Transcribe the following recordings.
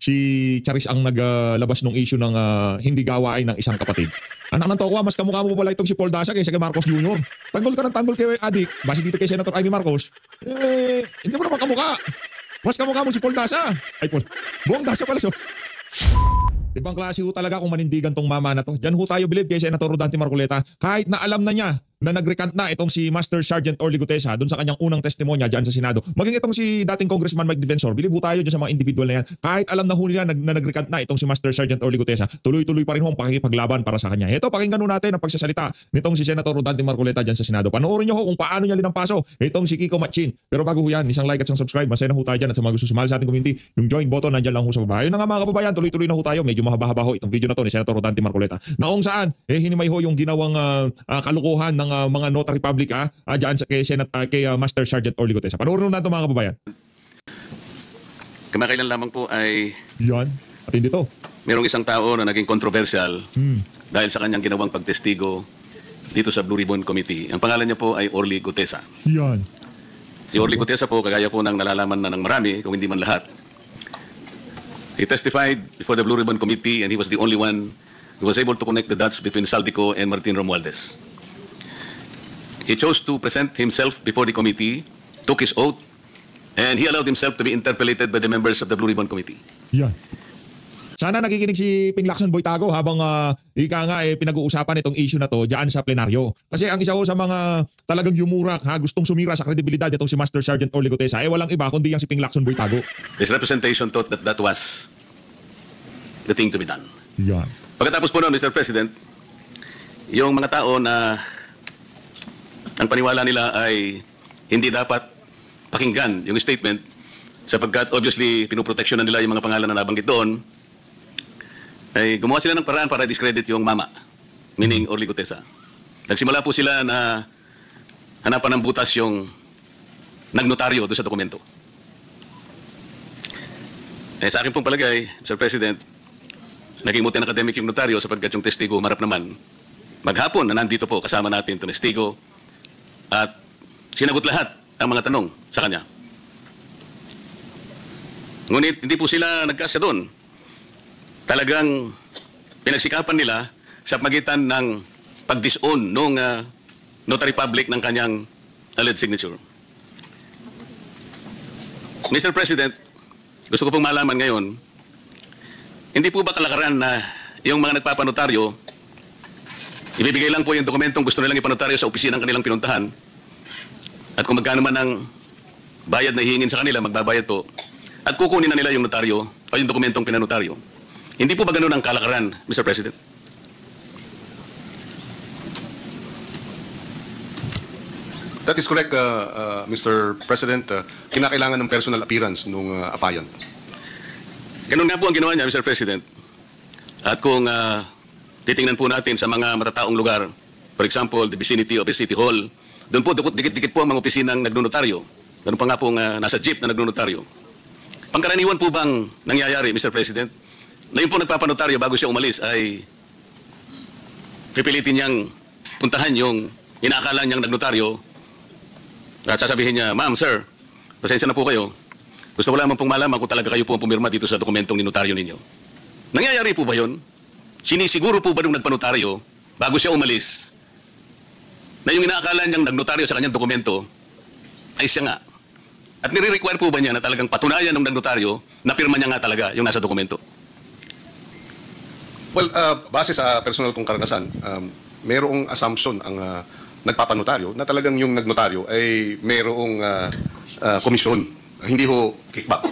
si Charis ang naglabas ng issue ng hindi gawain ng isang kapatid. Anak ng tokwa, mas kamukha mo pala itong si Paul Dasa kaysa kay Marcos Jr. Tanggol ka ng tanggol kay Adik. Base dito kay Senator Amy Marcos. Hindi mo naman kamukha. Mas kamukha mo si Paul Dasa. Ay Paul, buong Dasa pala so. Ibang klase ho talaga kung manindigan tong mama na to. Diyan ho tayo believe kay Senator Rodante Marcoleta. Kahit na alam na niya na nag-recant na itong si Master Sergeant Orly Gutesa doon sa kanyang unang testimonya dyan sa Senado. Maging itong si dating Congressman Mike Defensor, believe ho tayo dyan sa mga individual na yan. Kahit alam na ho nila na nag-recant na itong si Master Sergeant Orly Gutesa, tuloy-tuloy pa rin ho ang pakikipaglaban para sa kanya. Ito, pakinggan ho natin ang pagsasalita nitong si Senator Rodante Marcoleta dyan sa Senado. Panoorin nyo ho kung paano niya linampaso itong si Kiko Matchin. Pero bago ho yan, isang like at isang subscribe. Masaya na ho tayo dyan at sa mga gusto sumali sa ating community, yung join button nandyan lang ho sa baba. Ayun na nga mga kababayan, tuloy-tuloy na ho tayo. Medyo mahaba-haba ho itong video na to ni Senator Rodante Marcoleta. Na kung saan, hinimay ho yung ginawang kalukuhan ng mga notary public dyan kay Master Sergeant Orly Gutesa. Panoorin natin mga kababayan. Kamakailan lamang po ay yan. At hindi to. Merong isang tao na naging controversial dahil sa kanyang ginawang pagtestigo dito sa Blue Ribbon Committee. Ang pangalan niya po ay Orly Gutesa. Yan. Si Orly Gutesa po, kagaya po ng nalalaman na ng marami, kung hindi man lahat. He testified before the Blue Ribbon Committee and he was the only one who was able to connect the dots between Saldico and Martin Romualdez. He chose to present himself before the committee, took his oath, and he allowed himself to be interpellated by the members of the Blue Ribbon Committee. Yan. Sana nakikinig si Ping Lacson Boytago habang pinag-uusapan itong issue na to diyan sa plenaryo. Kasi ang isa ho sa mga talagang yumurak, gustong sumira sa kredibilidad itong si Master Sergeant Orly Gutesa, walang iba kundi yang si Ping Lacson Boytago. His representation thought that that was the thing to be done. Yan. Pagkatapos po noon, Mr. President, yung mga tao na ang paniwala nila ay hindi dapat pakinggan yung statement sapagkat obviously pinuproteksyonan nila yung mga pangalan na nabanggit doon, ay gumawa sila ng paraan para discredit yung mama, meaning Orly Gutesa. Nagsimula po sila na hanapan ng butas yung nagnotaryo doon sa dokumento. Sa akin pong palagay, Mr. President, naging mutin academic yung notaryo sapagkat yung testigo humarap naman. Maghapon na nandito po kasama natin itong testigo at sinagot lahat ang mga tanong sa kanya. Ngunit hindi po sila nagkasya doon. Talagang pinagsikapan nila sa pagitan ng pag-disown nung notary public ng kanyang alleged signature. Mr. President, gusto ko pong malaman ngayon, hindi po ba kalakaran na yung mga nagpapanotaryo, ibibigay lang po yung dokumentong gusto nilang ipanotaryo sa opisina ng kanilang pinuntahan at kung magkano man ang bayad na hihingin sa kanila, magbabayad po at kukunin na nila yung notaryo o yung dokumentong pinanotaryo. Hindi po ba ganun ang kalakaran, Mr. President? That is correct, Mr. President. Kinakailangan ng personal appearance ng affiant. Ganun nga po ang ginawa niya, Mr. President. At kung titingnan po natin sa mga matataong lugar, for example, the vicinity of the City Hall, doon po dikit-dikit po ang mga opisinang nagnonotaryo. Ganun pa nga po nasa jeep na nagnonotaryo. Pangkaraniwan po bang nangyayari, Mr. President, na yung po nagpapanotaryo bago siya umalis ay pipilitin niyang puntahan yung inaakala niyang nagnotaryo at sasabihin niya, Ma'am, sir, pasensya na po kayo. Gusto ko lamang pong malaman kung talaga kayo po ang pumirma dito sa dokumentong ninotaryo ninyo. Nangyayari po ba yun? Sinisiguro po ba nung nagpanotaryo bago siya umalis na yung inaakala niyang nagnotaryo sa kanyang dokumento ay siya nga? At nire-require po ba niya na talagang patunayan ng nagnotaryo na pirma niya nga talaga yung nasa dokumento? Well, base sa personal kong karanasan, mayroong assumption ang nagpapanotaryo na talagang yung nagnotaryo ay mayroong komisyon. Hindi ho kickback.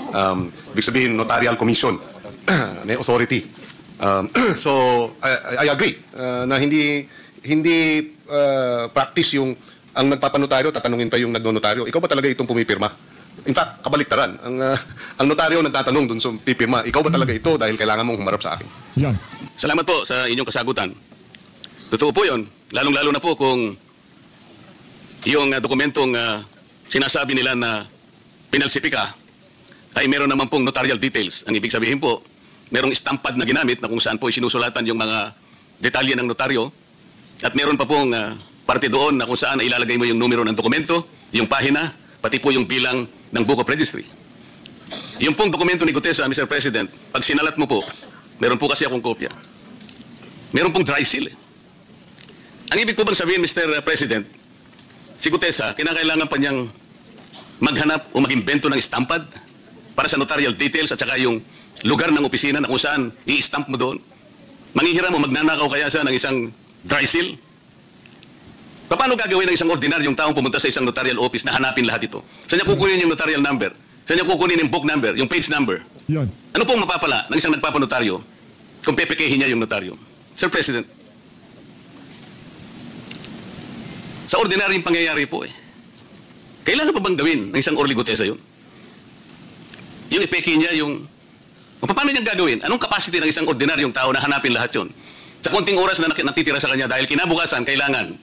Ibig sabihin, notarial commission. May authority. So, I agree na hindi practice yung ang nagpapanotaryo, tatanungin pa yung nagnonotaryo, ikaw ba talaga itong pumipirma? In fact, kabaliktaran. Ang notaryo nagtatanong dun sa pipirma, ikaw ba talaga ito dahil kailangan mong humarap sa akin? Yan. Salamat po sa inyong kasagutan. Totoo po yun. Lalong-lalo na po kung yung dokumentong sinasabi nila na pinalsipika ay meron naman pong notarial details. Ang ibig sabihin po, merong estampad na ginamit na kung saan po sinusulatan yung mga detalye ng notaryo at meron pa pong parte doon na kung saan ilalagay mo yung numero ng dokumento, yung pahina, pati po yung bilang ng Book of Registry. Yung pong dokumento ni Gutesa, Mr. President, pag sinalat mo po, meron po kasi akong kopya. Meron pong dry seal. Ang ibig po bang sabihin, Mr. President, si Gutesa, kinakailangan pa niyang maghanap o mag-imbento ng estampad para sa notarial details at saka yung lugar ng opisina na kung saan i-stamp mo doon. Manghihiram mo, magnanakaw kaya siya ng isang dry seal? Paano gagawin ng isang ordinaryong taong pumunta sa isang notarial office na hanapin lahat ito? Saan niya kukunin yung notarial number? Saan niya kukunin yung book number, yung page number? Yan. Ano pong mapapala ng isang nagpapanotaryo kung pepekehin niya yung notaryo? Sir President, sa ordinaryong pangyayari po kailangan pa bang gawin ng isang Orly Gutesa yun? Yung ipeke niya yung... O paano niya gagawin? Anong capacity ng isang ordinaryong tao na hanapin lahat yun? Sa konting oras na natitira sa kanya dahil kinabukasan, kailangan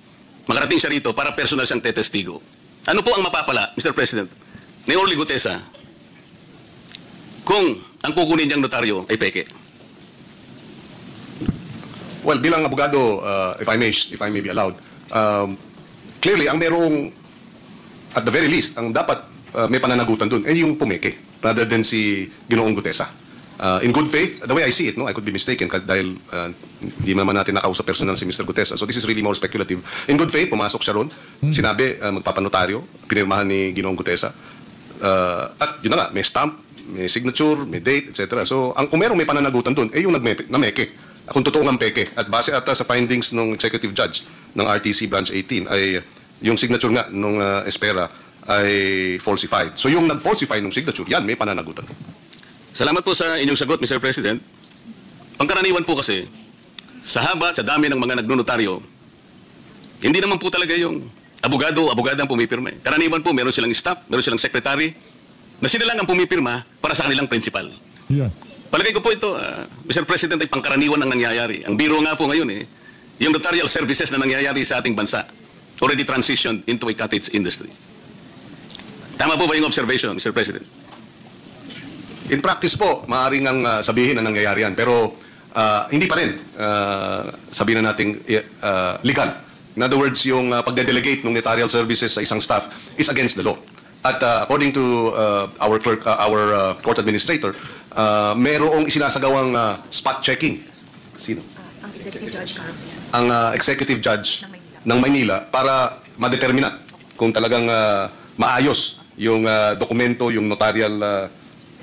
makarating siya rito para personal siyang tetestigo. Ano po ang mapapala, Mr. President, ni Orly Gutesa kung ang kukunin niyang notaryo ay peke? Well, bilang abogado, if I may be allowed, clearly, ang merong, at the very least, ang dapat may pananagutan dun, yung pumeke, rather than si Ginoong Gutesa. In good faith, the way I see it, no, I could be mistaken dahil hindi naman natin nakausap personal si Mr. Gutesa. So this is really more speculative. In good faith, pumasok siya ron, sinabi, magpapanotaryo, pinirmahan ni Ginoong Gutesa. At yun na nga, may stamp, may signature, may date, etc. So kung merong may pananagutan dun, yung nameke. Kung totoo ng peke. At base ata sa findings ng executive judge ng RTC Branch 18 ay yung signature nga nung Espera ay falsified. So yung nag-falsify ng signature, yan, may pananagutan. Salamat po sa inyong sagot, Mr. President. Pangkaraniwan po kasi, sa haba, sa dami ng mga nagnonotaryo, hindi naman po talaga yung abogado ang pumipirma. Karaniwan po, meron silang staff, meron silang secretary, na sila lang ang pumipirma para sa kanilang principal. Yan. Palagay ko po ito, Mr. President, ay pangkaraniwan ang nangyayari. Ang biro nga po ngayon yung notarial services na nangyayari sa ating bansa already transitioned into a cottage industry. Tama po ba yung observation, Mr. President? In practice po, maaaring ang sabihin na nangyayari yan. Pero hindi pa rin sabihin na nating legal. In other words, yung pagde-delegate ng notarial services sa isang staff is against the law. At according to our court administrator, merong isinasagawang spot checking. Sino? Ang Executive Judge Carlos. Ang Executive Judge ng Maynila para madetermina kung talagang maayos yung dokumento, yung notarial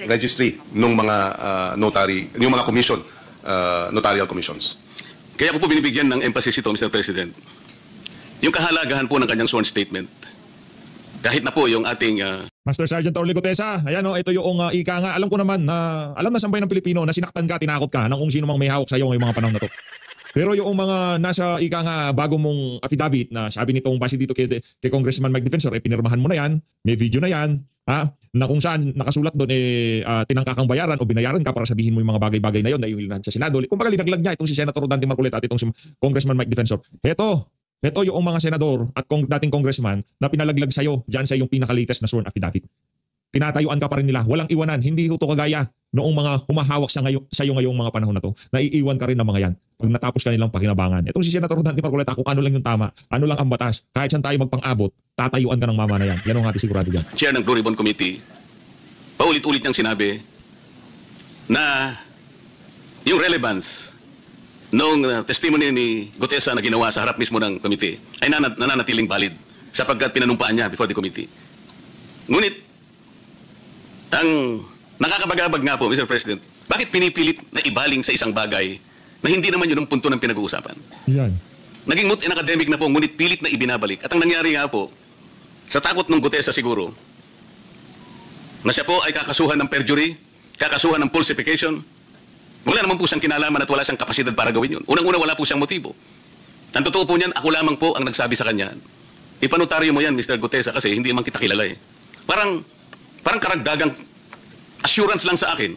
registry ng mga yung mga commission, notarial commissions. Kaya ko po binibigyan ng emphasis ito, Mr. President. Yung kahalagahan po ng kanyang sworn statement, kahit na po yung ating... Master Sergeant Orly Gutesa, ayan o, ito yung ika nga. Alam ko naman na, alam na sambay ng Pilipino na sinaktan ka, tinakot ka ng kung sino mang may hawak sa iyo ngayong mga panahon na to. Pero yung mga nasa ika nga bago mong affidavit na sabi nitong base dito kay Congressman Mike Defensor, pinirmahan mo na yan, may video na yan, na kung saan nakasulat doon tinangka kang bayaran o binayaran ka para sabihin mo yung mga bagay-bagay na yon na yung ilinahan sa Senado. Kung baga linaglag niya itong si Senator Dante Marcoleta at itong si Congressman Mike Defensor. Ito yung mga senador at dating congressman na pinalaglag sa'yo dyan sa iyong pinaka-latest na sworn affidavit. Tinatayuan ka pa rin nila. Walang iwanan. Hindi ito kagaya noong mga humahawak sa iyo ngayong mga panahon na to. Naiiwan ka rin ng mga yan pag natapos ka nilang pakinabangan. Itong si Senator Dante Marcoleta, kung ano lang yung tama, ano lang ang batas, kahit saan tayo magpang-abot, tatayuan ka ng mama na yan. Yan ang ating sigurado dyan. Chair ng Blue Ribbon Committee, paulit-ulit niyang sinabi na yung relevance noong testimony ni Gutesa na ginawa sa harap mismo ng committee ay nananatiling valid sapagkat pinanumpaan niya before the committee. Ngunit, ang nakakabagabag nga po, Mr. President, bakit pinipilit na ibaling sa isang bagay na hindi naman yun ang punto ng pinag-uusapan? Yan. Naging moot and academic na po, ngunit pilit na ibinabalik. At ang nangyari nga po, sa takot ng Gutesa siguro, na siya po ay kakasuhan ng perjury, kakasuhan ng falsification, wala naman po siyang kinalaman at wala siyang kapasidad para gawin yun. Unang-una, wala po siyang motibo. Ang totoo po niyan, ako lamang po ang nagsabi sa kanya, ipanotaryo mo yan, Mr. Gutesa, kasi hindi man kita kilala eh. Parang karagdagang assurance lang sa akin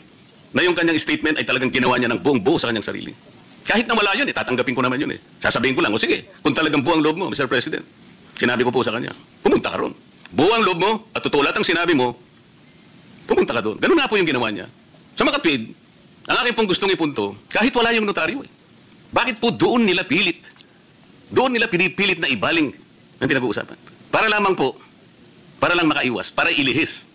na yung kanyang statement ay talagang ginawa niya ng buong buo sa kanyang sarili. Kahit na wala yun, tatanggapin ko naman yun eh. Sasabihin ko lang, o sige, kung talagang buo ang loob mo, Mr. President, sinabi ko po sa kanya, pumunta ka ron. Buo ang loob mo, at totoo lahat ang sinabi mo, pumunta ka doon. Ganun nga po yung ginawa niya. Sa makatwid, ang aking pong gustong ipunto, kahit wala yung notaryo eh. Bakit po doon nila pilit? Doon nila pinipilit na ibaling ang pinag-uusapan. Para lamang po, para lang makaiwas, para ilihis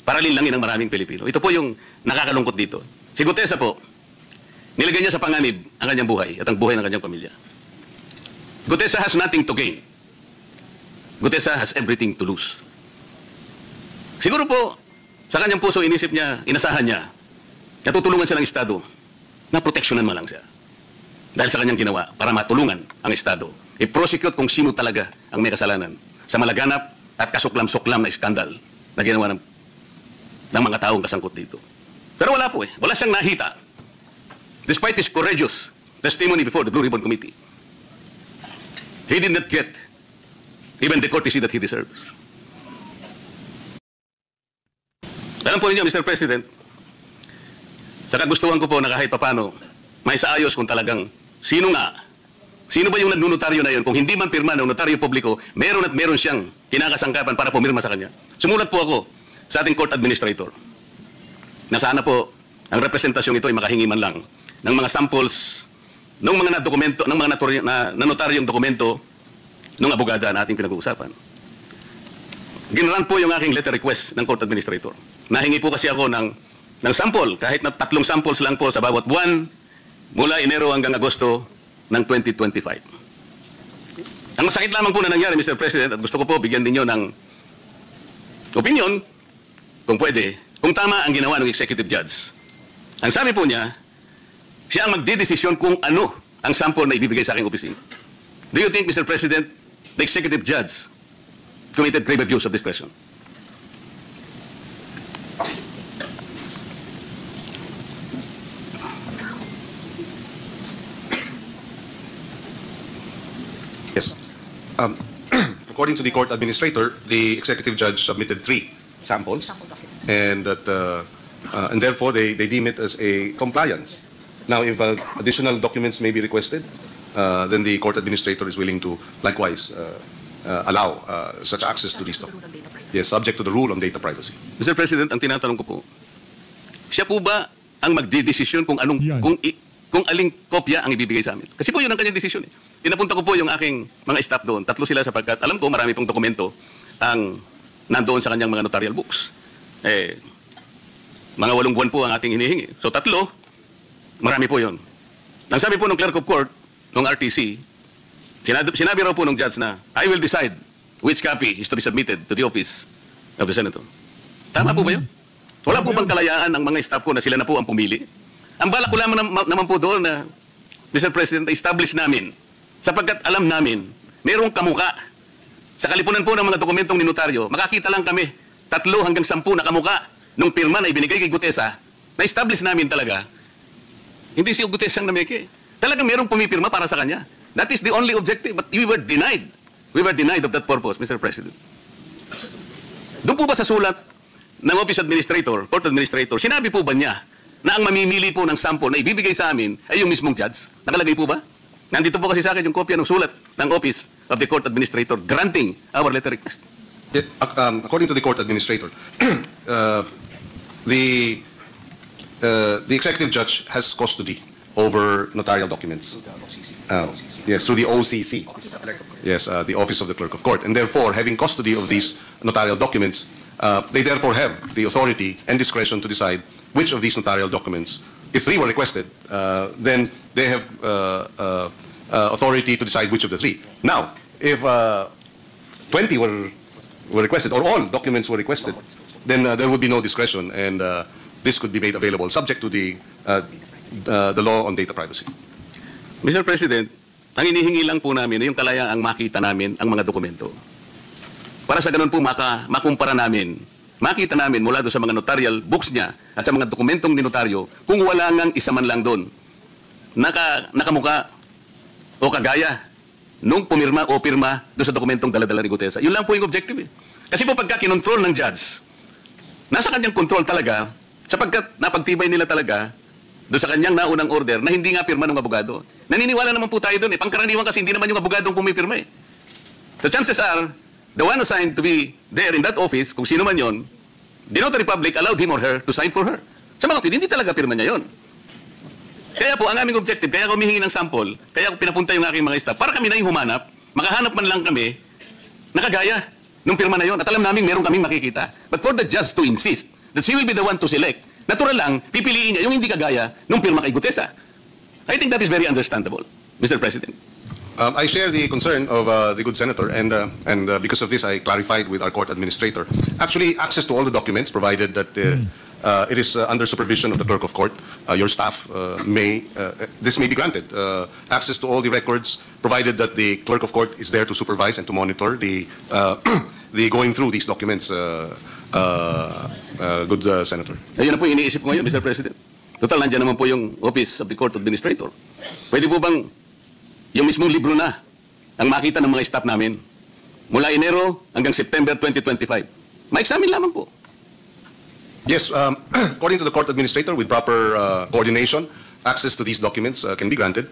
para linlangin ang maraming Pilipino. Ito po yung nakakalungkot dito. Si Gutesa po, nilagay niya sa panganib ang kanyang buhay at ang buhay ng kanyang pamilya. Gutesa has nothing to gain. Gutesa has everything to lose. Siguro po, sa kanyang puso, inisip niya, inasahan niya, natutulungan siya ng Estado na proteksyonan man lang siya. Dahil sa kanyang ginawa, para matulungan ang Estado, i-prosecute kung sino talaga ang may kasalanan sa malaganap at kasuklam-suklam na iskandal na ginawa ng mga taong kasangkot dito. Pero wala po eh. Wala siyang nakita. Despite his courageous testimony before the Blue Ribbon Committee, he did not get even the courtesy that he deserves. Alam po ninyo, Mr. President, sa kagustuhan ko po na kahit papano, may saayos kung talagang sino ba yung nagnunotaryo na yun? Kung hindi man pirma ng notaryo publiko, meron siyang kinakasangkapan para pumirma sa kanya. Sumulat po ako sa ating court administrator na sana po ang representasyong ito ay makahingi man lang ng mga samples ng mga dokumento, ng mga notaryong dokumento ng abogada na ating pinag-uusapan. Ginran po yung aking letter request ng court administrator. Nahingi po kasi ako ng sample, kahit na 3 samples lang po sa bawat buwan, mula Enero hanggang Agosto ng 2025. Ang masakit lamang po na nangyari, Mr. President, at gusto ko po bigyan ninyo ng opinion, kung pwede, kung tama ang ginawa ng executive judge. Ang sabi po niya, siya ang magdidesisyon kung ano ang sample na ibibigay sa aking opisina. Do you think, Mr. President, the executive judge committed grave abuse of discretion? Yes. According to the court administrator, the executive judge submitted 3 samples, and therefore they deem it as a compliance. Now, if additional documents may be requested, then the court administrator is willing to likewise allow such access to these documents. Yes, subject to the rule on data privacy. Mr. President, ang tinatanong ko po, siya po ba ang magdidesisyon kung Yan. kung aling kopya ang ibibigay sa amin? Kasi po yun ang kanyang desisyon eh. Pinapunta ko po yung aking mga staff doon. 3 sila sapagkat alam ko marami pong dokumento ang nandoon sa kanyang mga notarial books. Mga 8 buwan po ang ating hinihingi. So 3, marami po yun. Ang sabi po ng clerk of court, ng RTC, sinabi raw po ng judge na, I will decide which copy is to be submitted to the office of the Senator. Tama po ba yun? Wala po bang kalayaan ng mga staff ko na sila na po ang pumili? Ang balak ko lamang naman po doon na, Mr. President, establish namin, sapagkat alam namin, mayroong kamuka. Sa kalipunan po ng mga dokumentong ni notaryo, makakita lang kami 3 hanggang 10 na kamuka nung pirma na ibinigay kay Gutesa, na-establish namin talaga, hindi si Gutesa ang nameke. Talagang mayroong pumipirma para sa kanya. That is the only objective, but we were denied. We were denied of that purpose, Mr. President. Doon po ba sa sulat ng Office Administrator, Court Administrator, sinabi po ba niya na ang mamimili po ng sample na ibibigay sa amin ay yung mismong judge? Nakalagay po ba? Nandito po kasi sa akin yung kopya ng sulat ng Office of the Court Administrator granting our letter request. According to the court administrator, the executive judge has custody over notarial documents. Yes, through the OCC. Yes, the Office of the Clerk of Court. And therefore, having custody of these notarial documents, they therefore have the authority and discretion to decide which of these notarial documents, if 3 were requested, then they have authority to decide which of the 3. Now, if 20 were requested, or all documents were requested, then there would be no discretion, and this could be made available, subject to the law on data privacy. Mr. President, ang inihingi lang po namin ay yung kalayaang makita namin ang mga dokumento. Para sa ganun po makumpara namin, makita namin mula doon sa mga notarial books niya at sa mga dokumentong ni notaryo kung wala ngang isa man lang doon nakamuka o kagaya nung pumirma o pirma doon sa dokumentong dala-dala ni Gutesa. Yun lang po yung objective eh. Kasi po pagka kinontrol ng judge, nasa kanyang control talaga sapagkat napagtibay nila talaga doon sa kanyang naunang order na hindi nga pirma ng abogado. Naniniwala naman po tayo doon eh. Pangkaraniwan kasi hindi naman yung abogadong pumipirma eh. The chances are, the one assigned to be there in that office, kung sino man yon, the notary public allowed him or her to sign for her. Sa mga hindi talaga pirma niya yon. Kaya po, ang aming objective, kaya ako humihingi ng sample, kaya ako pinapunta yung aking mga staff, para kami na yung humanap, makahanap man lang kami, nakagaya nung pirma na yon. At alam namin, meron kaming makikita. But for the judge to insist that she will be the one to select, natural lang, pipiliin niya yung hindi kagaya nung pirma kay Gutesa. I think that is very understandable, Mr. President. I share the concern of the good senator, and because of this, I clarified with our court administrator. Actually, access to all the documents, provided that it is under supervision of the clerk of court, your staff this may be granted. Access to all the records, provided that the clerk of court is there to supervise and to monitor the the going through these documents. Good senator. Ayun na po yung iniisip ko ngayon, Mr. President. Total, nandiyan naman po yung Office of the Court Administrator. Pwede po bang yung mismong libro na ang makita ng mga staff namin mula Enero hanggang September 2025? Ma-examine lamang po. Yes, according to the court administrator, with proper coordination, access to these documents can be granted,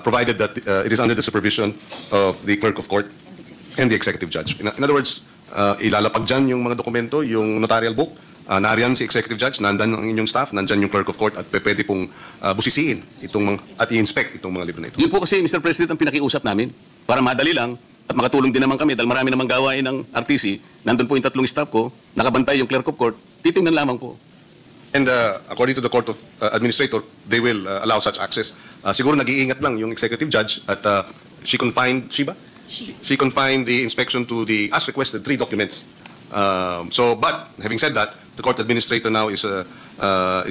provided that it is under the supervision of the clerk of court and the executive judge. In other words, ilalapag dyan yung mga dokumento, yung notarial book, nariyan si executive judge, nandan ang inyong staff, nandyan yung clerk of court, at pwede pong busisiin itong at i-inspect itong mga libro na ito. Yun po kasi, Mr. President, ang pinakiusap namin para madali lang at makatulong din naman kami dahil marami namang gawain ng RTC. Nandun po yung 3 staff ko, nakabantay yung clerk of court, titingnan lamang po. And according to the court of administrator, they will allow such access. Siguro nag-iingat lang yung executive judge at she confined the inspection to the, as requested, 3 documents. But having said that, the court administrator now is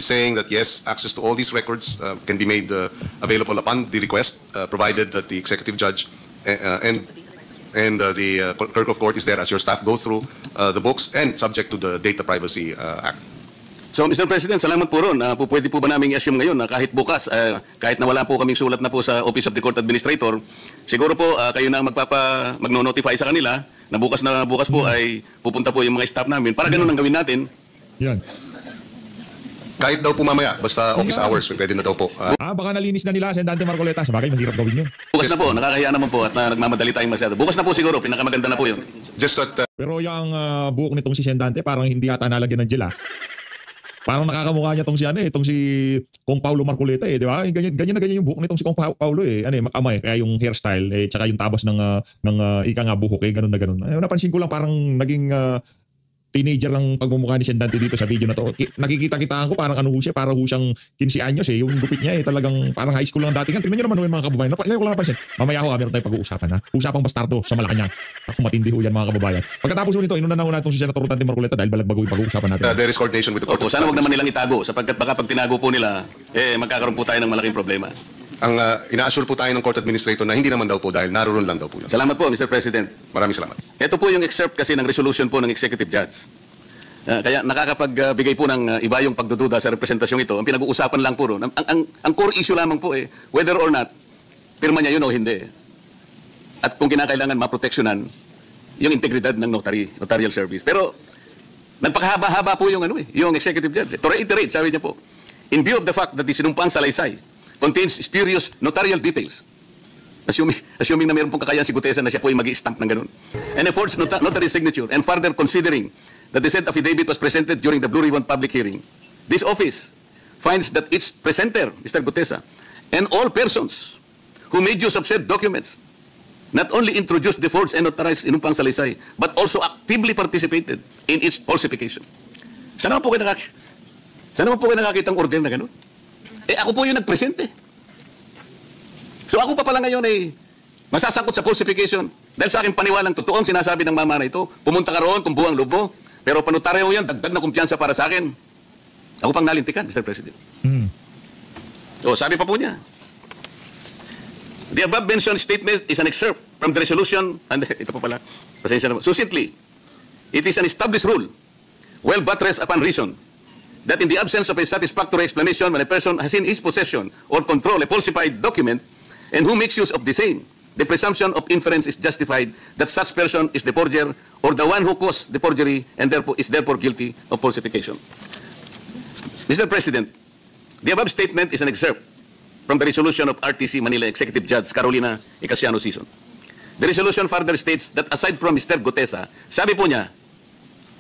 saying that yes, access to all these records can be made available upon the request, provided that the executive judge and the clerk of court is there as your staff go through the books and subject to the Data Privacy Act. So, Mr. President, salamat po ron. Pwede po ba namin i-assume ngayon na kahit bukas, kahit na wala po kaming sulat na po sa Office of the Court Administrator, siguro po kayo na magno-notify sa kanila na bukas po ay pupunta po yung mga staff namin para ganun ang gawin natin. Yan. Kahit daw po mamaya, basta office hours, pwede na daw po. Baka nalinis na nila, Sendante Marcoleta. Sabagay, mahirap gawin yun. Bukas na po, nakakahiya naman po at nagmamadali tayong masyado. Bukas na po siguro, pinakamaganda na po yun. Just that Pero yung buhok nitong si Sendante, parang hindi yata nalagyan ng gel. Parang nakakamukha niya itong si Kong Paulo Marcoleta di ba? Ganyan na ganyan yung buhok nitong si Kong Paulo makamay, kaya yung hairstyle tsaka yung tabas ng ika nga buhok ganun na ganun. Napansin ko lang parang naging teenager ang pagmumukha ni Sendante dito sa video na to. Nakikita-kitaan ko parang siya, parang siyang 15 anyos yung gupit niya talagang parang high school lang dati. Tingnan niyo naman yung mga kababayan. Ngayon ko lang napansin. Mamaya meron tayong pag-uusapan Usapang bastardo sa Malacanang. Ako matindi yan mga kababayan. Pagkatapos nito, inuna na itong si Senator Dante Marcoleta dahil balagbago yung pag-uusapan natin. there is coordination with the court. Opo, sana wag naman nilang itago sapagkat baka pag tinago po nila, magkakaroon po tayo ng malaking problema. Ang ina-assure po tayo ng court administrator na hindi naman daw po dahil naroon lang daw po. Salamat po, Mr. President. Maraming salamat. Ito po yung excerpt kasi ng resolution po ng executive judge. Kaya nakakapagbigay po ng iba yung pagdududa sa representasyong ito. Ang pinag-uusapan lang po ron. Ang core issue lamang po whether or not pirma niya yun o hindi. At kung kinakailangan maproteksyonan yung integridad ng notarial service. Pero nagpakahaba-haba po yung yung executive judge. To reiterate, sabi niya po, in view of the fact that the sinumpang salaysay contains spurious notarial details, assuming na mayroon pong kakayan si Gutesa na siya po ay mag-i-stamp ng ganun, and a forged notary signature, and further considering that the said affidavit was presented during the Blue Ribbon public hearing, this office finds that its presenter, Mr. Gutesa, and all persons who made use of said documents not only introduced the forged and notarized sinumpang salaysay, but also actively participated in its falsification. Sana po kayo nakakitang order na ganun? Ako po yung nagpresente. So ako pa pala ngayon masasangkot sa falsification dahil sa aking paniwalang totoong sinasabi ng mama na ito, pumunta ka roon kung buwang lubo, pero panutaryo yan, dagdag na kumpiyansa para sa akin. Ako pang nalintikan, Mr. President. Sabi pa po niya, the above mentioned statement is an excerpt from the resolution, and ito pa pala, pasensya naman, succinctly, it is an established rule, well buttressed upon reason, that in the absence of a satisfactory explanation when a person has in his possession or control a falsified document and who makes use of the same, the presumption of inference is justified that such person is the forger or the one who caused the forgery and is therefore guilty of falsification. Mr. President, the above statement is an excerpt from the resolution of RTC Manila Executive Judge Carolina Icasiano Sison. The resolution further states that aside from Mr. Gutesa, sabi po niya,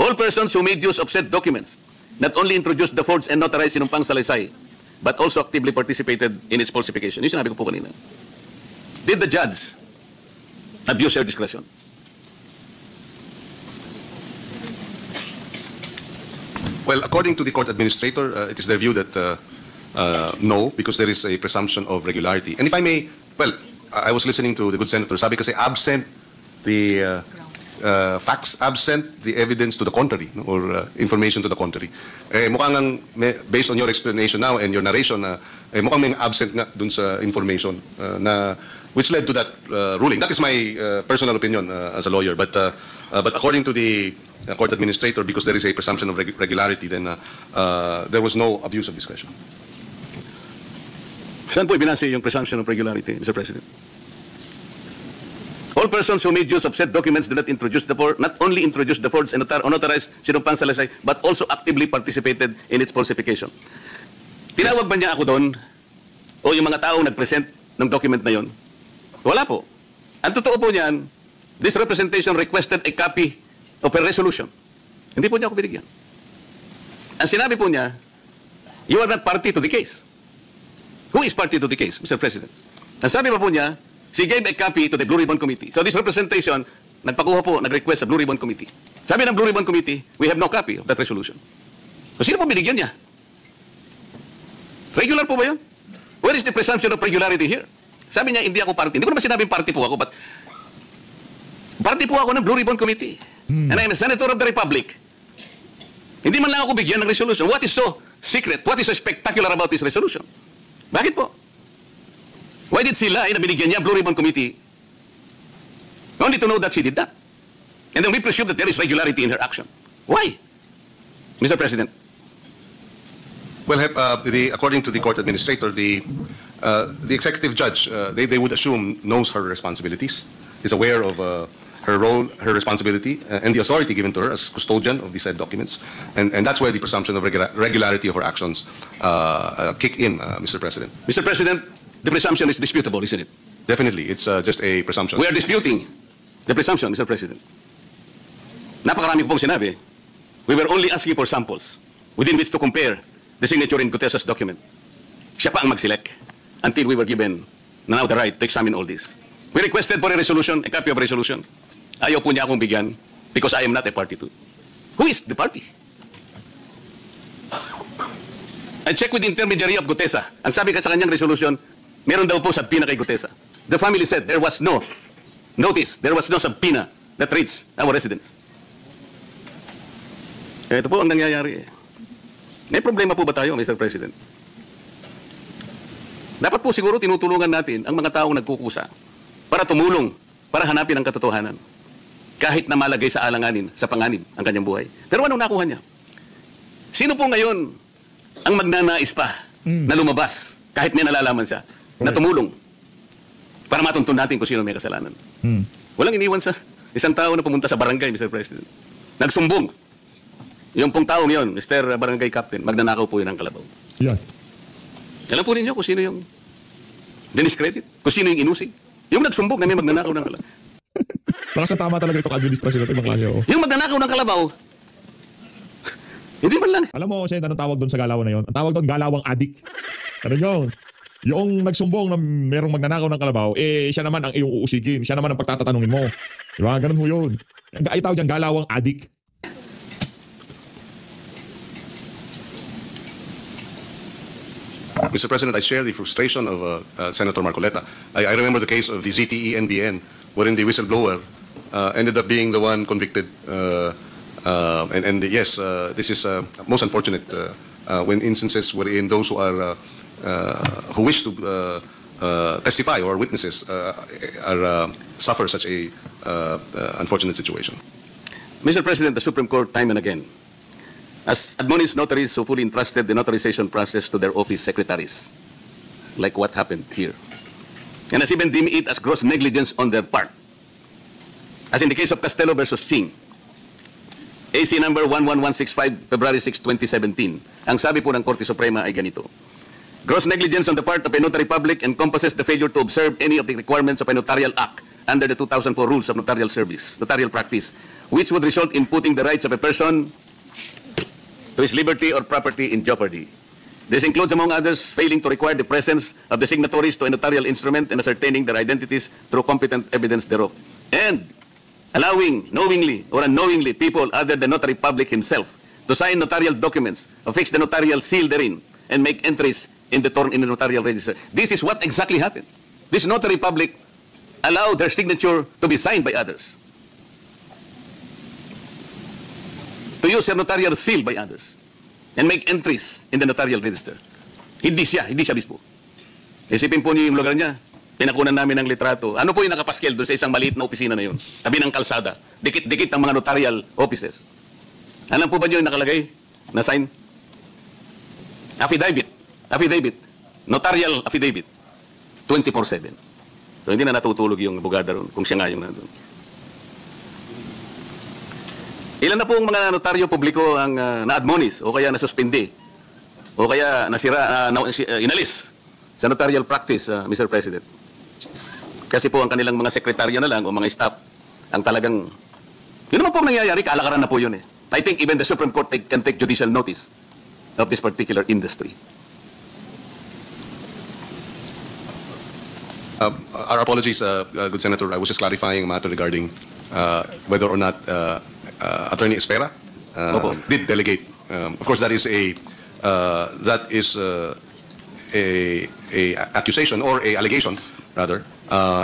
all persons who made use of said documents not only introduced the forged and notarized sinumpang salaysay, but also actively participated in its falsification. Yung sinabi ko po kanina. Did the judge abuse her discretion? Well, according to the court administrator, it is their view that no, because there is a presumption of regularity. And if I may, well, I was listening to the good senator. Sabi kasi absent the facts, absent the evidence to the contrary, no, or information to the contrary. Mukhang ang, based on your explanation now and your narration, mukhang may absent nga dun sa information na which led to that ruling. That is my personal opinion as a lawyer. But according to the court administrator, because there is a presumption of regularity, then there was no abuse of discretion. Saan po ibinase yung presumption of regularity, Mr. President? All persons who made use of said documents do not only introduce the forged and unauthorized sinumpang salaysay, but also actively participated in its falsification. Tinawag ba niya ako doon? O yung mga taong nag-present ng document na yon? Wala po. Ang totoo po niyan, this representation requested a copy of a resolution. Hindi po niya ako binigyan. Ang sinabi po niya, you are not party to the case. Who is party to the case, Mr. President? Ang sabi pa po niya, she gave a copy to the Blue Ribbon Committee. So this representation, nagpakuha po, nag-request sa Blue Ribbon Committee. Sabi ng Blue Ribbon Committee, we have no copy of that resolution. So sino po binigyan niya? Regular po ba yun? Where is the presumption of regularity here? Sabi niya, hindi ako party. Hindi ko naman sinabing party po ako, but party po ako ng Blue Ribbon Committee. And I am a Senator of the Republic. Hindi man lang ako bigyan ng resolution. What is so secret? What is so spectacular about this resolution? Bakit po? Why did she lie na binigyan niya Blue Ribbon Committee? Only to know that she did that. And then we presume that there is regularity in her action. Why? Mr. President. Well, according to the court administrator, the executive judge, they would assume knows her responsibilities, is aware of her role, her responsibility, and the authority given to her as custodian of the said documents. And that's where the presumption of regularity of her actions kick in, Mr. President. Mr. President, the presumption is disputable, isn't it? Definitely, it's just a presumption. We are disputing the presumption, Mr. President. Napakarami ko pong sinabi. We were only asking for samples within which to compare the signature in Gutesa's document. Siya pa ang mag-select until we were given now the right to examine all this. We requested for a resolution, a copy of a resolution. Ayaw po niya akong bigyan because I am not a party to. Who is the party? I checked with the intermediary of Gutesa. Ang sabi ka sa kanyang resolution, meron daw po subpoena kay Gutesa. The family said there was no notice, there was no subpoena that reached our residence. Ito po ang nangyayari. May problema po ba tayo, Mr. President? Dapat po siguro tinutulungan natin ang mga taong nagkukusa para tumulong, para hanapin ang katotohanan. Kahit na malagay sa alanganin, sa panganib, ang kanyang buhay. Pero anong nakuha niya? Sino po ngayon ang magnanais pa na lumabas, kahit may nalalaman siya, na tumulong para matuntun natin kung sino may kasalanan? Walang iniwan sa isang tao na pumunta sa barangay, Mr. President. Nagsumbong. Yung pong taong yun, Mr. Barangay Captain, magnanakaw po yun ang kalabaw. Yan. Alam po ninyo kung sino yung diniscredit, kung sino yung inusig. Yung nagsumbong na may magnanakaw ng kalabaw. Baka sa tama talaga itong administrasyon natin, mga klase. Yung magnanakaw ng kalabaw, hindi man lang. Alam mo, Sen, anong tawag doon sa galawan na yon? Ang tawag doon, galawang adik. Ano yun? Yung nagsumbong na merong magnanakaw ng kalabaw, siya naman ang iyong uusigin. Siya naman ang pagtatatanungin mo. Diba? Ganun ho yun. Ay tawag dyan, galawang adik. Mr. President, I share the frustration of Senator Marcoleta. I remember the case of the ZTE-NBN, wherein the whistleblower ended up being the one convicted. And yes, this is most unfortunate when instances wherein those who are who wish to testify or witnesses suffer such a unfortunate situation. Mr. President, the Supreme Court time and again has admonished notaries who fully entrusted the notarization process to their office secretaries, like what happened here, and has even deemed it as gross negligence on their part, as in the case of Castello versus Ching, AC number 11165, February 6, 2017. Ang sabi po ng Korte Suprema ay ganito: gross negligence on the part of a notary public encompasses the failure to observe any of the requirements of a notarial act under the 2004 rules of notarial service, notarial practice, which would result in putting the rights of a person to his liberty or property in jeopardy. This includes, among others, failing to require the presence of the signatories to a notarial instrument and ascertaining their identities through competent evidence thereof, and allowing knowingly or unknowingly people other than notary public himself to sign notarial documents, affix the notarial seal therein, and make entries in the notarial register. This is what exactly happened. This notary public allowed their signature to be signed by others, to use their notarial seal by others, and make entries in the notarial register. Hindi siya mismo. Isipin po niyo yung lugar niya. Pinakunan namin ng litrato. Ano po yung nakapaskel doon sa isang maliit na opisina na yun? Tabi ng kalsada. Dikit-dikit ng mga notarial offices. Alam po ba niyo yung nakalagay na sign? Affidavit. Notarial affidavit. 24/7. So hindi na natutulog yung abogada ron kung siya nga yung nandun. Ilan na po ang mga notaryo publiko ang na-admonish o kaya nasuspindi o kaya inalis sa notarial practice, Mr. President. Kasi po ang kanilang mga sekretarya na lang o mga staff ang talagang, yun naman po ang nangyayari, kalakaran na po yun eh. I think even the Supreme Court can take judicial notice of this particular industry. Our apologies, good Senator. I was just clarifying a matter regarding whether or not Attorney Espera did delegate. Of course, that is a accusation or a allegation rather,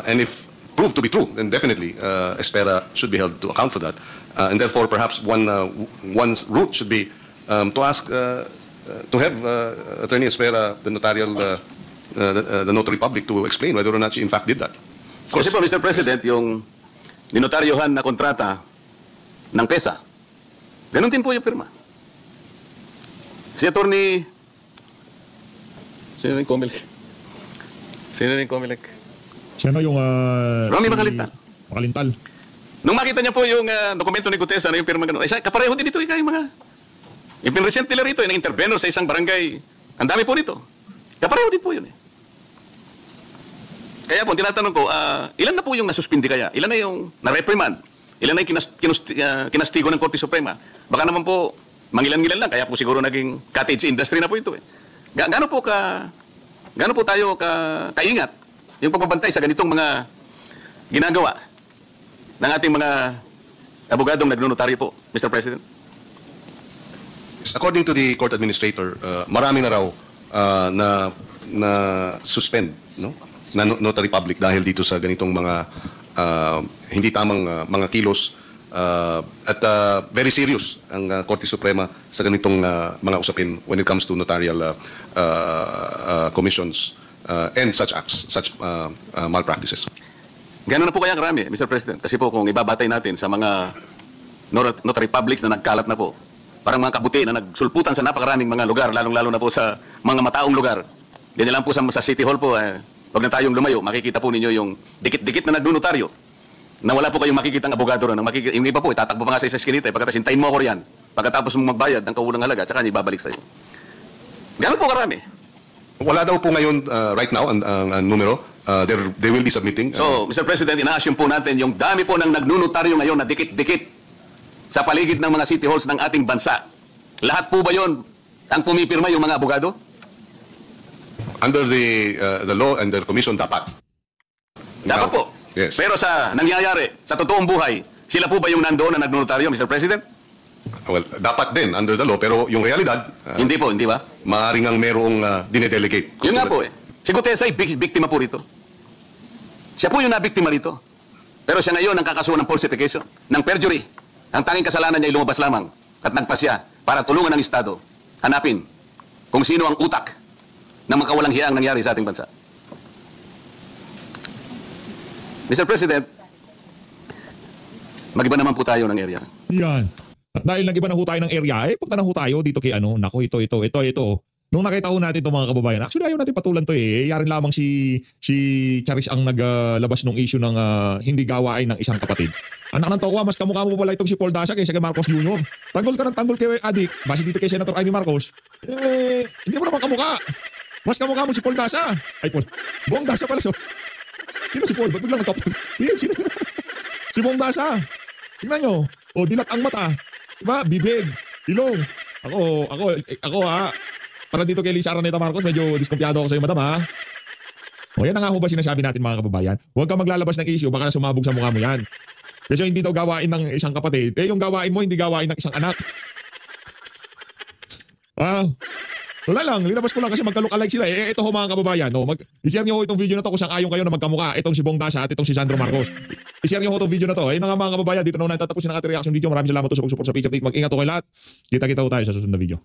and if proved to be true, then definitely Espera should be held to account for that, and therefore perhaps one's route should be to ask to have Attorney Espera, the notarial the notary public, to explain whether or not she in fact did that. Of course, Kasi po, Mr. President, yung ninotaryohan na kontrata ng PESA, ganun din po yung firma. Si Attorney Sino yung Comelec? Sino yung... Romy Macalintal. Macalintal. Nung makita niya po yung dokumento ni Gutesa na yung pirma gano'n, kapareho din dito yung mga... Ipinresent nila rito, yung intervenor sa isang barangay. Ang dami po nito. Kapareho din po yun eh. Kaya po, tinatanong ko, ilan na po yung nasuspindi kaya? Ilan na yung na-reprimand? Ilan na yung kinastigo ng Korte Suprema? Baka naman po, mangilan-ngilan lang, kaya po siguro naging cottage industry na po ito eh. Gaano po tayo kaingat yung pagbabantay sa ganitong mga ginagawa ng ating mga abogadong nagnonotaryo po, Mr. President? According to the court administrator, marami na raw na suspend, no? Na notary public dahil dito sa ganitong mga hindi tamang mga kilos, at very serious ang Korte Suprema sa ganitong mga usapin when it comes to notarial commissions and such acts, such malpractices. Gano'n na po kaya karami, Mr. President? Kasi po kung ibabatay natin sa mga notary publics na nagkalat na po, parang mga kabuti na nagsulputan sa napakaraming mga lugar, lalong-lalo na po sa mga mataong lugar. Ganyan lang po sa City Hall po, wag na tayong lumayo, makikita po ninyo yung dikit-dikit na nagnonotaryo na wala po kayong makikitang abogado ron. Yung iba po, tatakbo pa nga sa eskinita, pagkatapos hintayin mo ako riyan, pagkatapos mong magbayad ng kaulang halaga, tsaka niya ibabalik sa'yo. Gano'n po karami? Wala daw po ngayon, right now, ang numero. They will be submitting. So, Mr. President, ina-assume po natin yung dami po ng nagnonotaryo ngayon na dikit-dikit sa paligid ng mga city halls ng ating bansa. Lahat po ba yon ang pumipirma yung mga abogado? Under the law and the commission, dapat. Dapat po. Yes. Pero sa nangyayari, sa totoong buhay, sila po ba yung nandoon na nagnonotaryo, Mr. President? Well, dapat din under the law, pero yung realidad, Hindi po, hindi ba? maaaring ang merong dinedelegate. Yun nga po eh. Si Gutesa ay biktima po rito. Siya po yung nabiktima rito. Pero siya ngayon ang kakasuhan ng falsification, ng perjury. Ang tanging kasalanan niya ay lumabas lamang at nagpasya para tulungan ng Estado hanapin kung sino ang utak ng makawalang hiya ang nangyari sa ating bansa. Mr. President, mag-iba naman po tayo ng area. Yan. At dahil nag-iba na ho tayo ng area, punta na ho tayo dito kay Naku, ito. Nung nakita ho natin itong mga kababayan, actually ayaw natin patulan to eh. Yarin lamang si Charis ang naglabas ng issue ng hindi gawain ng isang kapatid. Anak ng tokwa, mas kamukha mo pala itong si Paul Dasha kaysa kay Marcos Jr. Tanggol ka ng tanggol kay Adik, base dito kay Senator Amy Marcos. Hindi mo naman kamukha. Mas kamukha mo si Paul Dasha. Ay Paul, Buong Dasha pala so. Sino si Paul? Ba't biglang nagkapal? Sino? Si Buong Dasha. Tingnan nyo. O, dilat ang mata. Diba? Bibig. Ilong. Ako ha. Para dito kay Lisa Araneta Marcos, medyo diskumpiyado ako sa'yo, madam ha. O, yan na nga ho ba sinasabi natin mga kababayan? Huwag ka maglalabas ng issue, baka sumabog sa mukha mo yan. Kasi hindi daw gawain ng isang kapatid. Yung gawain mo, hindi gawain ng isang anak. Wala lang, linabas ko lang kasi magka-look-alike sila. Ito ho mga kababayan, no, i-share nyo ho itong video na to kung saan ayon kayo na magkamukha. Itong si Bong Dasha at itong si Sandro Marcos. I-share nyo ho itong video na to. Ayun na nga mga kababayan, dito na ho natatapusin ang ating reaction video. Maraming salamat po sa pag-support sa page update. Mag-ingat ho kayo lahat. Kita-kita ho tayo sa susunod na video.